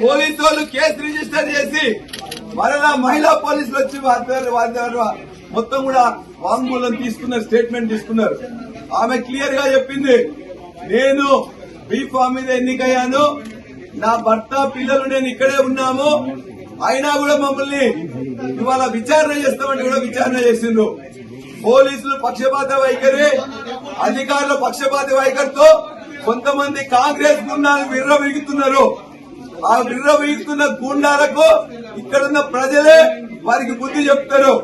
Police వాళ్ళు case register చేసి మరలా మహిళా పోలీసులు వచ్చి వారి మొత్తం కూడా వాంగ్మూలం తీసుకున్నారు, స్టేట్మెంట్ తీసుకున్నారు. ఆమె క్లియర్ గా చెప్పింది, నేను బీఫామ్ మీద ఎన్నికయ్యాను, నా భర్త పిల్లలు నేను ఇక్కడే ఉన్నాము, అయినా కూడా మమ్మల్ని ఇవాళ విచారణ చేస్తామంటే కూడా విచారణ చేసిండ్రు. పోలీసులు పక్షపాత వైఖరి, అధికారుల పక్షపాత వైఖరితో కొంతమంది కాంగ్రెస్ గుండాలు విర్రవీగుతున్నారు. ఆ విర్రవీగుతున్న గుండాలకు ఇక్కడున్న ప్రజలే వారికి బుద్ధి చెప్తారు.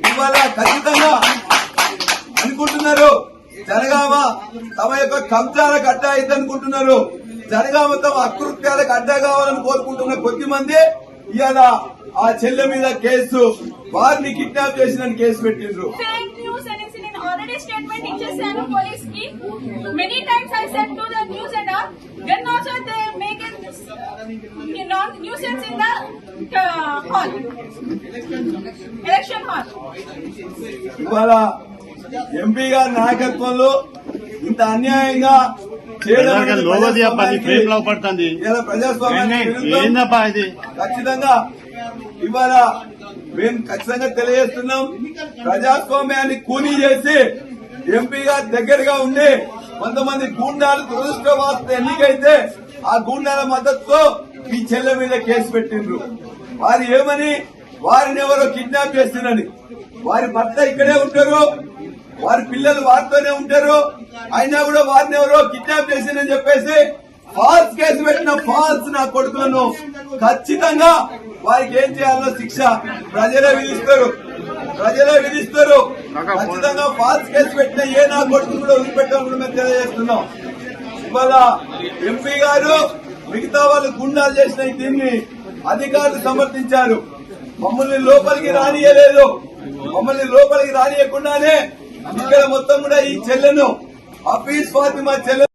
ఇవాళ ఖచ్చితంగా అనుకుంటున్నారు జనగామ తమ యొక్క కబ్జాలకు అడ్డా అయితే అనుకుంటున్నారు. జనగామ తమ అకృత్యాలకు అడ్డా కావాలని కోరుకుంటున్న కొద్ది మంది ఇవాళ ఆ చెల్లె మీద కేసు, వారిని కిడ్నాప్ చేసిన కేసు పెట్టిండ్రు. Already statement ఇచ్చేసాను పోలీస్ కి. Many times I said to the news and all. Then also they make a nuisance in the hall, election hall. ఇవాళ ఎంపీ గారి నాయకత్వంలో ఇంత అన్యాయంగా ఖచ్చితంగా ఇవాళ మేము ఖచ్చితంగా తెలియజేస్తున్నాం. ప్రజాస్వామ్యాన్ని కూనీ చేసి ఎంపీ గారి దగ్గరగా ఉండి కొంతమంది గూండాలు దురదృష్టవార్త ఎన్నికైతే ఆ గూండాల మద్దతుతో ఈ చెల్లె మీద కేసు పెట్టిండ్రు. వారు ఏమని, వారిని ఎవరో కిడ్నాప్ చేస్తున్నారని. వారి భర్త ఇక్కడే ఉంటారు, వారి పిల్లలు వారితోనే ఉంటారు, అయినా కూడా వారిని ఎవరో కిడ్నాప్ చేసిందని చెప్పేసి ఫాల్స్ కేసు పెట్టిన ఫాల్స్ నా కొడుకులను ఖచ్చితంగా వారికి ఏం చేయాలో శిక్ష ప్రజలే విధిస్తారు. ఖచ్చితంగా ఫాల్స్ కేసు పెట్టిన ఏ నా కొడుకును కూడా వదిలిపెట్టాలని మేము తెలియజేస్తున్నాం. ఇవాళ ఎంపీ గారు మిగతా వాళ్ళు గుండాలు చేసిన దీన్ని అధికారులు సమర్థించారు. మమ్మల్ని లోపలికి రానియలేదు. మమ్మల్ని లోపలికి రానియకుండానే ఇక్కడ మొత్తం కూడా ఈ చెల్లెను హఫీజ్ ఫాతిమా చెల్లె